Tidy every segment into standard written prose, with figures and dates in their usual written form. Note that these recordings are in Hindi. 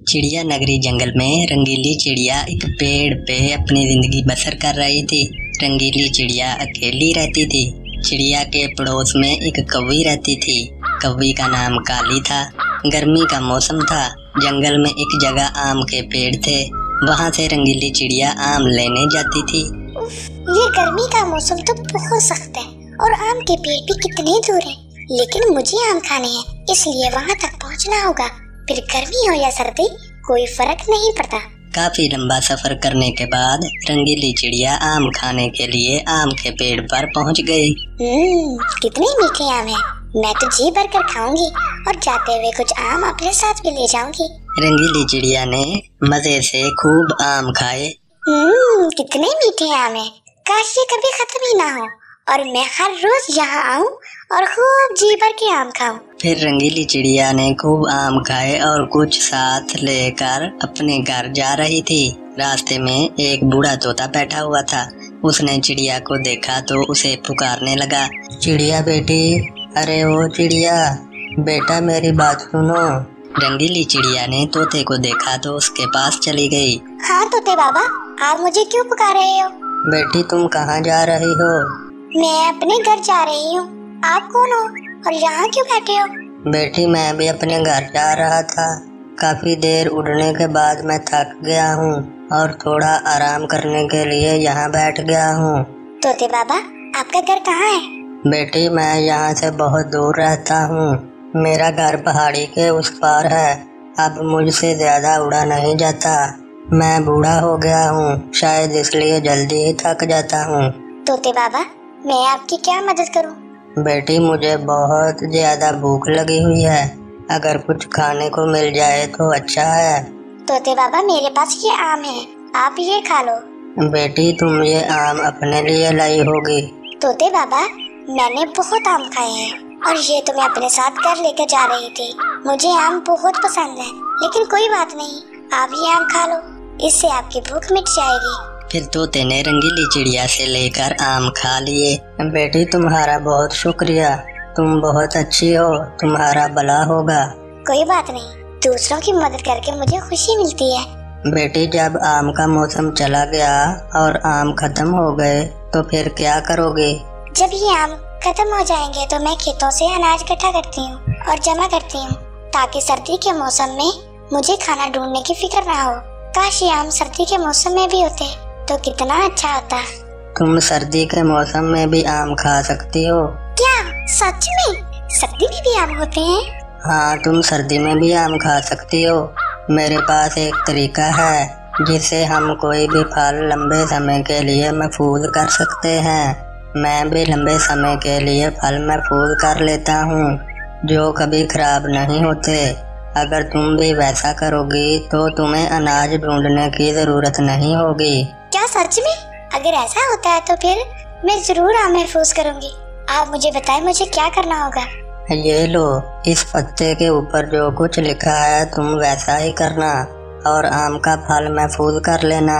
चिड़िया नगरी जंगल में रंगीली चिड़िया एक पेड़ पे अपनी जिंदगी बसर कर रही थी। रंगीली चिड़िया अकेली रहती थी। चिड़िया के पड़ोस में एक कौवी रहती थी। कौवी का नाम काली था। गर्मी का मौसम था। जंगल में एक जगह आम के पेड़ थे। वहाँ से रंगीली चिड़िया आम लेने जाती थी। ये गर्मी का मौसम तो बहुत सख्त है और आम के पेड़ भी कितने दूर हैं। लेकिन मुझे आम खाने हैं, इसलिए वहाँ तक पहुँचना होगा। फिर गर्मी हो या सर्दी कोई फर्क नहीं पड़ता। काफी लंबा सफर करने के बाद रंगीली चिड़िया आम खाने के लिए आम के पेड़ पर पहुँच गई। कितने मीठे आम हैं। मैं तो जी भर कर खाऊंगी और जाते हुए कुछ आम अपने साथ भी ले जाऊंगी। रंगीली चिड़िया ने मजे से खूब आम खाए। कितने मीठे आम हैं। काश ये कभी खत्म ही ना हो और मैं हर रोज यहाँ आऊँ और खूब जी भर के आम खाऊं। फिर रंगीली चिड़िया ने खूब आम खाए और कुछ साथ लेकर अपने घर जा रही थी। रास्ते में एक बूढ़ा तोता बैठा हुआ था। उसने चिड़िया को देखा तो उसे पुकारने लगा, चिड़िया बेटी, अरे ओ चिड़िया बेटा, मेरी बात सुनो। रंगीली चिड़िया ने तोते को देखा तो उसके पास चली गई। हाँ तोते बाबा, आप मुझे क्यों पुकार रहे हो? बेटी तुम कहाँ जा रही हो? मैं अपने घर जा रही हूँ। आप कौन हो और यहाँ क्यों बैठे हो? बेटी मैं भी अपने घर जा रहा था। काफी देर उड़ने के बाद मैं थक गया हूँ और थोड़ा आराम करने के लिए यहाँ बैठ गया हूँ। तोते बाबा, आपका घर कहाँ है? बेटी मैं यहाँ से बहुत दूर रहता हूँ। मेरा घर पहाड़ी के उस पार है। अब मुझसे ज्यादा उड़ा नहीं जाता। मैं बूढ़ा हो गया हूँ, शायद इसलिए जल्दी ही थक जाता हूँ। तोते बाबा, मैं आपकी क्या मदद करूँ? बेटी मुझे बहुत ज्यादा भूख लगी हुई है। अगर कुछ खाने को मिल जाए तो अच्छा है। तोते बाबा, मेरे पास ये आम है, आप ये खा लो। बेटी तुम ये आम अपने लिए लाई होगी। तोते बाबा, मैंने बहुत आम खाए हैं और ये तो मैं अपने साथ घर लेकर जा रही थी। मुझे आम बहुत पसंद है, लेकिन कोई बात नहीं, आप ये आम खा लो, इससे आपकी भूख मिट जाएगी। फिर तोते ने रंगीली चिड़िया से लेकर आम खा लिए। बेटी तुम्हारा बहुत शुक्रिया, तुम बहुत अच्छी हो, तुम्हारा भला होगा। कोई बात नहीं, दूसरों की मदद करके मुझे खुशी मिलती है। बेटी जब आम का मौसम चला गया और आम खत्म हो गए तो फिर क्या करोगे? जब ये आम खत्म हो जाएंगे तो मैं खेतों से अनाज इकट्ठा करती हूँ और जमा करती हूँ, ताकि सर्दी के मौसम में मुझे खाना ढूंढने की फिक्र ना हो। काश ये आम सर्दी के मौसम में भी होते तो कितना अच्छा होता। तुम सर्दी के मौसम में भी आम खा सकती हो? क्या सच में? सर्दी में भी आम होते हैं? हाँ, तुम सर्दी में भी आम खा सकती हो। मेरे पास एक तरीका है जिससे हम कोई भी फल लंबे समय के लिए महफूज कर सकते हैं। मैं भी लंबे समय के लिए फल महफूज कर लेता हूँ जो कभी खराब नहीं होते। अगर तुम भी वैसा करोगी तो तुम्हें अनाज ढूंढने की जरूरत नहीं होगी। क्या सच में? अगर ऐसा होता है तो फिर मैं जरूर आम महफूज करूंगी। आप मुझे बताएं मुझे क्या करना होगा। ये लो, इस पत्ते के ऊपर जो कुछ लिखा है तुम वैसा ही करना और आम का फल महफूज कर लेना।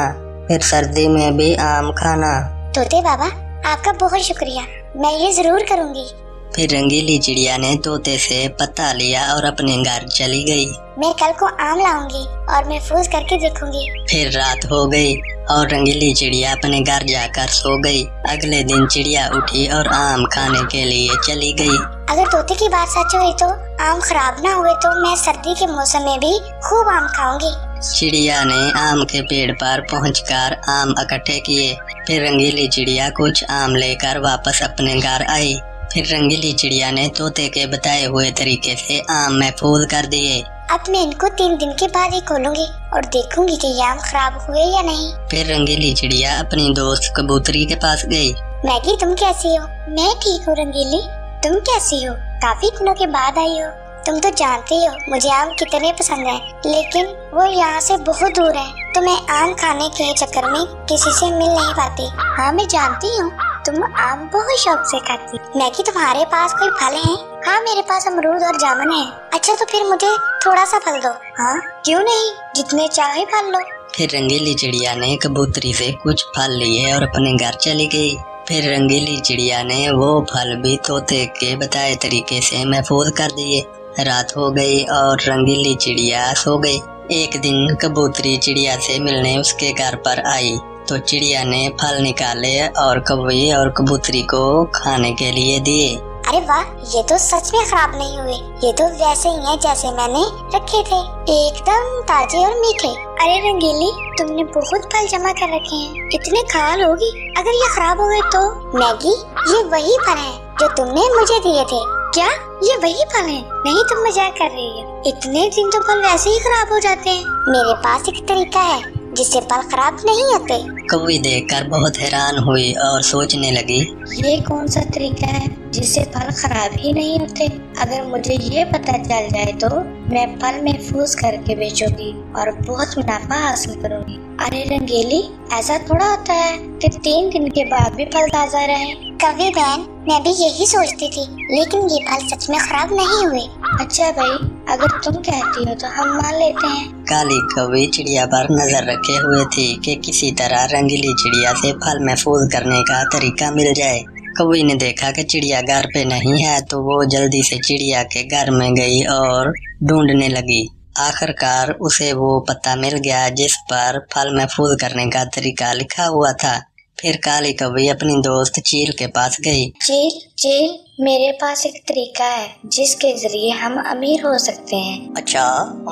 फिर सर्दी में भी आम खाना। तोते बाबा, आपका बहुत शुक्रिया, मैं ये जरूर करूंगी। फिर रंगीली चिड़िया ने तोते से पत्ता लिया और अपने घर चली गई। मैं कल को आम लाऊंगी और महफूज करके देखूंगी। फिर रात हो गई और रंगीली चिड़िया अपने घर जाकर सो गई। अगले दिन चिड़िया उठी और आम खाने के लिए चली गई। अगर तोते की बात सच हुई तो आम खराब ना हुए तो मैं सर्दी के मौसम में भी खूब आम खाऊंगी। चिड़िया ने आम के पेड़ पर पहुंचकर आम इकट्ठे किए। फिर रंगीली चिड़िया कुछ आम लेकर वापस अपने घर आई। फिर रंगीली चिड़िया ने तोते के बताए हुए तरीके से आम महफूज कर दिए। अब मैं इनको 3 दिन के बाद ही खोलूंगी और देखूंगी कि ये आम खराब हुए या नहीं। फिर रंगीली चिड़िया अपनी दोस्त कबूतरी के पास गई। मैगी, तुम कैसी हो? मैं ठीक हूँ रंगीली, तुम कैसी हो? काफी दिनों के बाद आई हो। तुम तो जानती हो मुझे आम कितने पसंद है, लेकिन वो यहाँ से बहुत दूर है, तो मैं आम खाने के चक्कर में किसी से मिल नहीं पाती। हाँ मैं जानती हूँ, तुम आम बहुत शौक से खाती। मैगी, तुम्हारे पास कोई फल है? हाँ मेरे पास अमरूद और जामुन है। अच्छा तो फिर मुझे थोड़ा सा फल दो। हाँ क्यों नहीं, जितने चाहे फल लो। फिर रंगीली चिड़िया ने कबूतरी से कुछ फल लिए और अपने घर चली गई। फिर रंगीली चिड़िया ने वो फल भी तोते के बताए तरीके से महफूज कर दिए। रात हो गई और रंगीली चिड़िया सो गई। एक दिन कबूतरी चिड़िया से मिलने उसके घर पर आई तो चिड़िया ने फल निकाले और कौवे और कबूतरी को खाने के लिए दिए। अरे वाह, ये तो सच में खराब नहीं हुए। ये तो वैसे ही है जैसे मैंने रखे थे, एकदम ताजे और मीठे। अरे रंगीली, तुमने बहुत फल जमा कर रखे हैं, इतने खा लोगी। अगर ये खराब हो गए तो? मैगी, ये वही फल है जो तुमने मुझे दिए थे। क्या ये वही फल है? नहीं, तुम मजाक कर रही हो। इतने दिन तो फल वैसे ही खराब हो जाते हैं। मेरे पास एक तरीका है जिससे फल खराब नहीं होते। कौवी देखकर बहुत हैरान हुई और सोचने लगी, ये कौन सा तरीका है जिससे फल खराब ही नहीं होते? अगर मुझे ये पता चल जाए तो मैं फल महफूज करके बेचूंगी और बहुत मुनाफा हासिल करूंगी। अरे रंगीली, ऐसा थोड़ा होता है कि 3 दिन के बाद भी फल ताजा रहे। कौवी बहन, मैं भी यही सोचती थी, लेकिन ये फल सच में खराब नहीं हुए। अच्छा भाई, अगर तुम कहती हो तो हम मान लेते हैं। काली कौवी चिड़िया पर नजर रखे हुए थी कि किसी तरह रंगीली चिड़िया से फल महफूज करने का तरीका मिल जाए। कौवी ने देखा कि चिड़िया घर पे नहीं है तो वो जल्दी से चिड़िया के घर में गई और ढूंढने लगी। आखिरकार उसे वो पता मिल गया जिस पर फल महफूज करने का तरीका लिखा हुआ था। फिर काली कौवी अपनी दोस्त चील के पास गई। चील, मेरे पास एक तरीका है जिसके जरिए हम अमीर हो सकते हैं। अच्छा,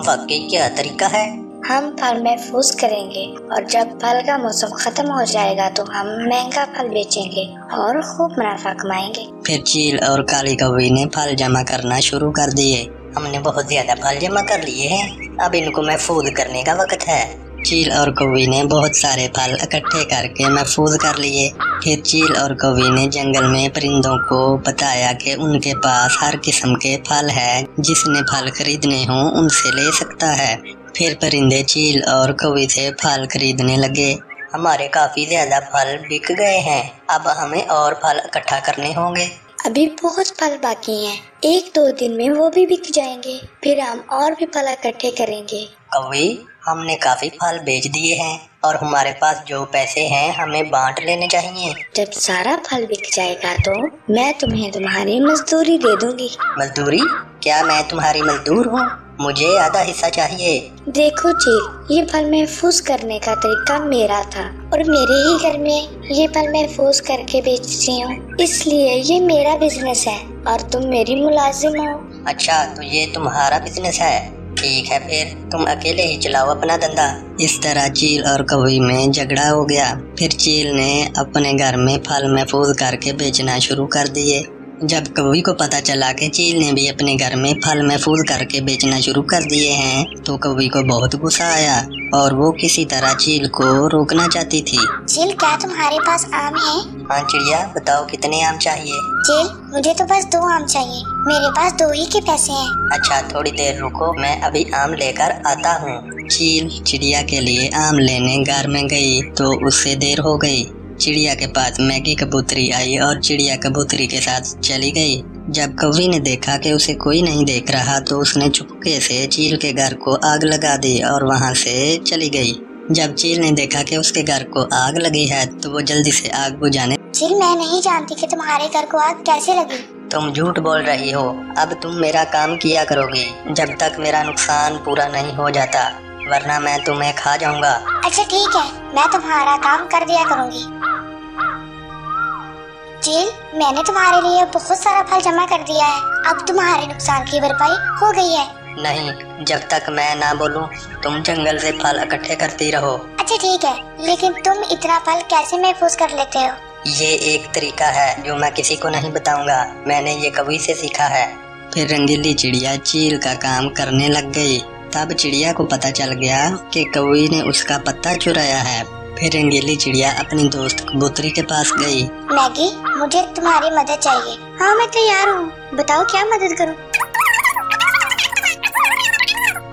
वाकई क्या तरीका है? हम फल महफूज करेंगे और जब फल का मौसम खत्म हो जाएगा तो हम महंगा फल बेचेंगे और खूब मुनाफा कमाएंगे। फिर चील और काली कौवी ने फल जमा करना शुरू कर दिए। हमने बहुत ज्यादा फल जमा कर लिए हैं, अब इनको महफूज करने का वक्त है। चील और कौवी ने बहुत सारे फल इकट्ठे करके महफूज कर लिए। फिर चील और कौवी ने जंगल में परिंदों को बताया कि उनके पास हर किस्म के फल है, जिसने फल खरीदने हो उनसे ले सकता है। फिर परिंदे चील और कौवी से फल खरीदने लगे। हमारे काफी ज्यादा फल बिक गए हैं, अब हमें और फल इकट्ठा करने होंगे। अभी बहुत फल बाकी हैं, 1-2 दिन में वो भी बिक जाएंगे, फिर हम और भी फल इकट्ठे करेंगे। कौवी, हमने काफी फल बेच दिए हैं और हमारे पास जो पैसे हैं हमें बांट लेने चाहिए। जब सारा फल बिक जाएगा तो मैं तुम्हें तुम्हारी मजदूरी दे दूंगी। मजदूरी? क्या मैं तुम्हारी मजदूर हूँ? मुझे आधा हिस्सा चाहिए। देखो चील, ये फल महफूज करने का तरीका मेरा था और मेरे ही घर में ये फल महफूज करके बेचती हूँ, इसलिए ये मेरा बिजनेस है और तुम मेरी मुलाजिम हो। अच्छा, तो ये तुम्हारा बिजनेस है? ठीक है, फिर तुम अकेले ही चलाओ अपना धंधा। इस तरह चील और कौवी में झगड़ा हो गया। फिर चील ने अपने घर में फल महफूज करके बेचना शुरू कर दिए। जब कौवी को पता चला कि चील ने भी अपने घर में फल महफूज करके बेचना शुरू कर दिए हैं तो कौवी को बहुत गुस्सा आया और वो किसी तरह चील को रोकना चाहती थी। चील, क्या तुम्हारे पास आम है? हाँ चिड़िया, बताओ कितने आम चाहिए? चील, मुझे तो बस 2 आम चाहिए, मेरे पास 2 ही के पैसे हैं। अच्छा, थोड़ी देर रुको, मैं अभी आम लेकर आता हूँ। चील चिड़िया के लिए आम लेने घर में गई तो उससे देर हो गई। चिड़िया के पास मैगी कबूतरी आई और चिड़िया कबूतरी के साथ चली गई। जब कौवी ने देखा कि उसे कोई नहीं देख रहा तो उसने चुपके से चील के घर को आग लगा दी और वहाँ से चली गई। जब चील ने देखा कि उसके घर को आग लगी है तो वो जल्दी से आग बुझाने। चील, मैं नहीं जानती कि तुम्हारे घर को आग कैसे लगी। तुम झूठ बोल रही हो, अब तुम मेरा काम किया करोगी जब तक मेरा नुकसान पूरा नहीं हो जाता, वरना मैं तुम्हें खा जाऊंगा। अच्छा ठीक है, मैं तुम्हारा काम कर दिया करूंगी। चील, मैंने तुम्हारे लिए बहुत सारा फल जमा कर दिया है, अब तुम्हारे नुकसान की भरपाई हो गई है। नहीं, जब तक मैं ना बोलूं तुम जंगल से फल इकट्ठे करती रहो। अच्छा ठीक है, लेकिन तुम इतना फल कैसे महफूज कर लेते हो? ये एक तरीका है जो मैं किसी को नहीं बताऊंगा, मैंने ये कौवी से सीखा है। फिर रंगीली चिड़िया चील का काम करने लग गई। तब चिड़िया को पता चल गया कि कौवी ने उसका पत्ता चुराया है। फिर रंगीली चिड़िया अपनी दोस्त कबूतरी के पास गई। मैगी, मुझे तुम्हारी मदद चाहिए। हाँ, मैं तैयार हूँ, बताओ क्या मदद करूँ?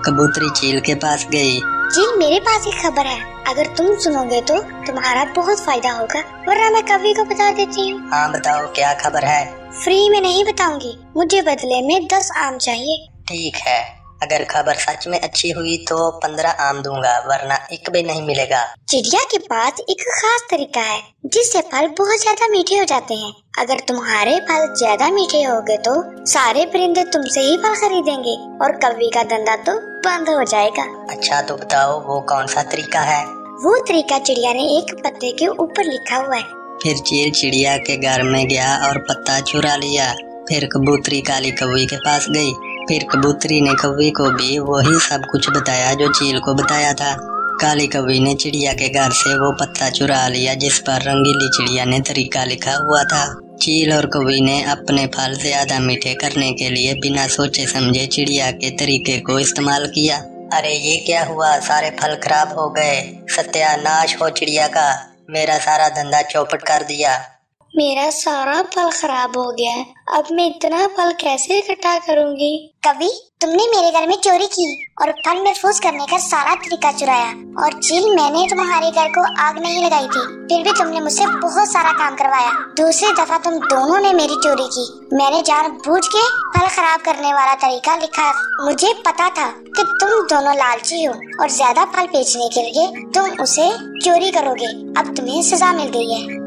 कबूतरी चील के पास गई। चील, मेरे पास एक खबर है, अगर तुम सुनोगे तो तुम्हारा बहुत फायदा होगा, वरना मैं कौवी को बता देती हूँ। हाँ बताओ, क्या खबर है? फ्री में नहीं बताऊंगी, मुझे बदले में 10 आम चाहिए। ठीक है, अगर खबर सच में अच्छी हुई तो 15 आम दूंगा, वरना एक भी नहीं मिलेगा। चिड़िया के पास एक खास तरीका है जिससे फल बहुत ज्यादा मीठे हो जाते हैं। अगर तुम्हारे फल ज्यादा मीठे हो गए तो सारे परिंदे तुमसे ही फल खरीदेंगे और कौवे का धंधा तो बंद हो जाएगा। अच्छा तो बताओ वो कौन सा तरीका है? वो तरीका चिड़िया ने एक पत्ते के ऊपर लिखा हुआ है। फिर चील चिड़िया के घर में गया और पत्ता चुरा लिया। फिर कबूतरी काली कौवी के पास गई। फिर कबूतरी ने कौवी को भी वही सब कुछ बताया जो चील को बताया था। काली कौवी ने चिड़िया के घर से वो पत्ता चुरा लिया जिस पर रंगीली चिड़िया ने तरीका लिखा हुआ था। चील और कौवी ने अपने फल ज्यादा मीठे करने के लिए बिना सोचे समझे चिड़िया के तरीके को इस्तेमाल किया। अरे ये क्या हुआ, सारे फल खराब हो गए। सत्यानाश हो चिड़िया का, मेरा सारा धंधा चौपट कर दिया। मेरा सारा फल खराब हो गया है, अब मैं इतना फल कैसे इकट्ठा करूंगी? कभी तुमने मेरे घर में चोरी की और फल महफूज करने का सारा तरीका चुराया। और चील, मैंने तुम्हारे घर को आग नहीं लगाई थी, फिर भी तुमने मुझसे बहुत सारा काम करवाया। दूसरी दफा तुम दोनों ने मेरी चोरी की। मैंने जानबूझ के फल खराब करने वाला तरीका लिखा। मुझे पता था कि तुम दोनों लालची हो और ज्यादा फल बेचने के लिए तुम उसे चोरी करोगे। अब तुम्हें सजा मिल गई है।